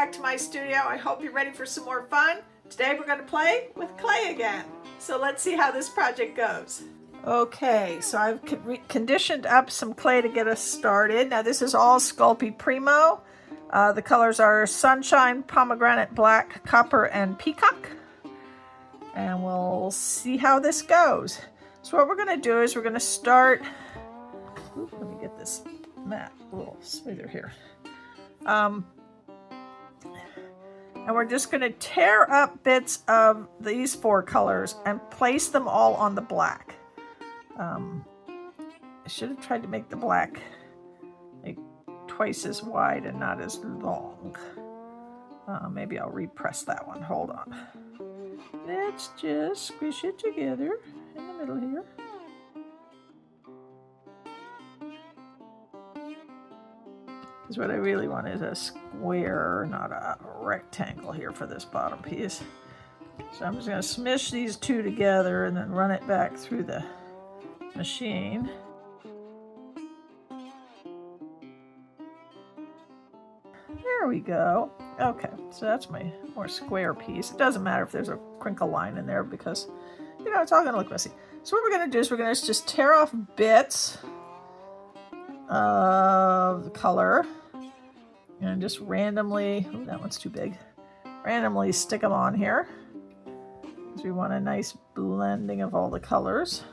back to my studio. I hope you're ready for some more fun. Today we're going to play with clay again. So let's see how this project goes. Okay, so I've conditioned up some clay to get us started. Now this is all Sculpey Premo. The colors are Sunshine, Pomegranate, Black, Copper, and Peacock. And we'll see how this goes. So what we're going to do is we're going to start... Ooh, let me get this mat a little smoother here. And we're just going to tear up bits of these four colors and place them all on the black. I should have tried to make the black like twice as wide and not as long. Maybe I'll repress that one. Hold on. Let's just squish it together in the middle here. Because what I really want is a square, not a rectangle here for this bottom piece. So I'm just going to smush these two together and then run it back through the machine. There we go. Okay, so that's my more square piece. It doesn't matter if there's a crinkle line in there because, you know, it's all going to look messy. So what we're going to do is we're going to just tear off bits of the color and just randomly, oh, that one's too big, randomly stick them on here because we want a nice blending of all the colors.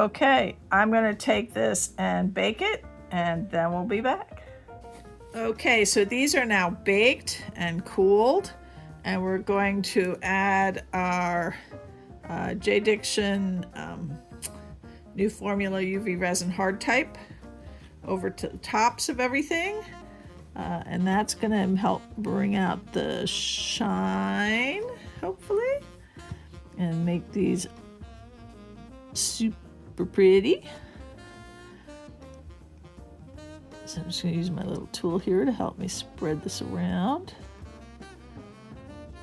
Okay, I'm going to take this and bake it, and then we'll be back. Okay, so these are now baked and cooled, and we're going to add our JDiction new formula UV resin hard type over to the tops of everything, and that's going to help bring out the shine, hopefully, and make these super pretty. So I'm just going to use my little tool here to help me spread this around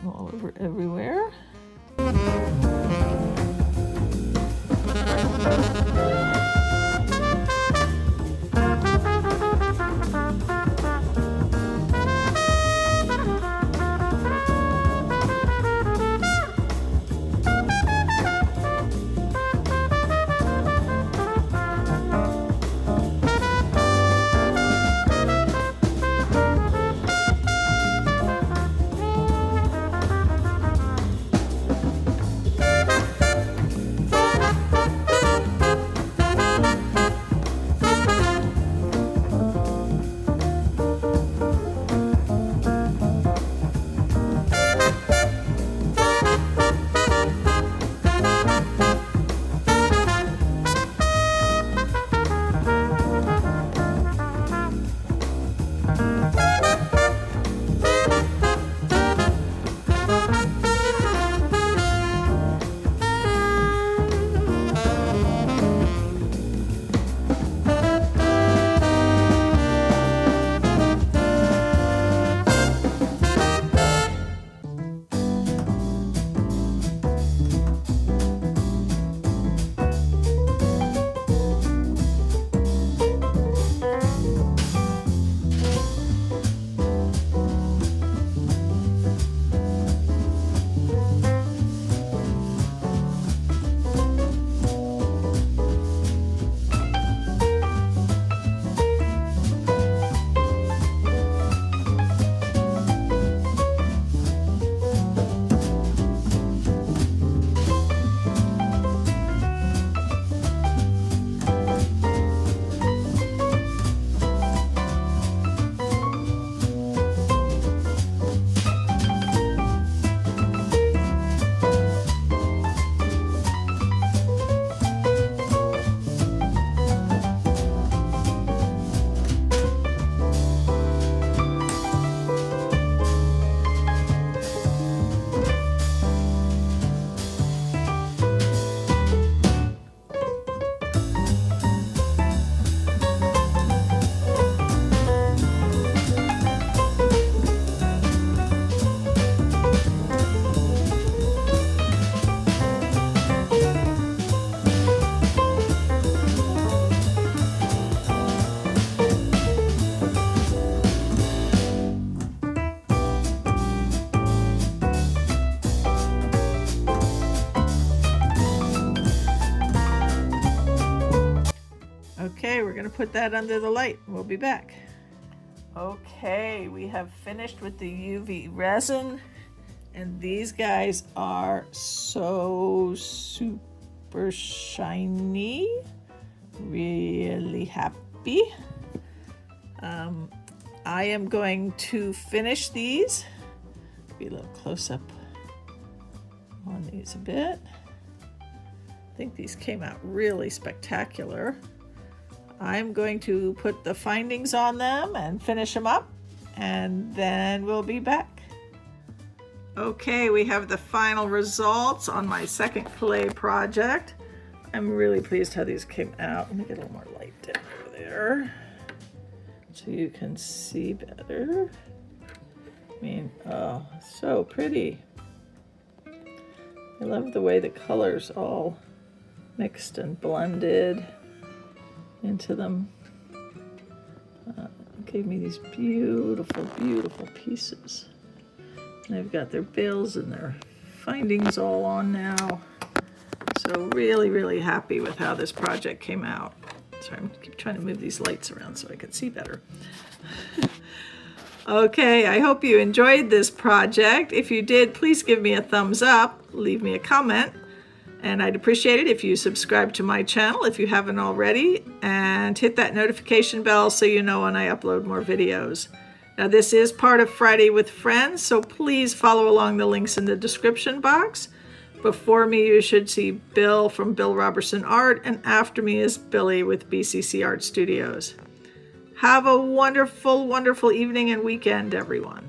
all over everywhere. Okay, we're going to put that under the light. We'll be back. Okay, we have finished with the UV resin, and these guys are so super shiny. Really happy. I am going to finish these. Be a little close up on these a bit. I think these came out really spectacular. I'm going to put the findings on them and finish them up, and then we'll be back. Okay, we have the final results on my second clay project. I'm really pleased how these came out. Let me get a little more light down over there so you can see better. I mean, oh, so pretty. I love the way the colors all mixed and blended into them. Gave me these beautiful, beautiful pieces. And they've got their bills and their findings all on now. So really, really happy with how this project came out. Sorry, I keep trying to move these lights around so I can see better. Okay, I hope you enjoyed this project. If you did, please give me a thumbs up, leave me a comment, And I'd appreciate it if you subscribe to my channel if you haven't already, and hit that notification bell so you know when I upload more videos. Now this is part of Friday with Friends, so please follow along the links in the description box. Before me you should see Bill from Roberson Art, and after me is Billy with BCC Arts Studios. Have a wonderful, wonderful evening and weekend, everyone.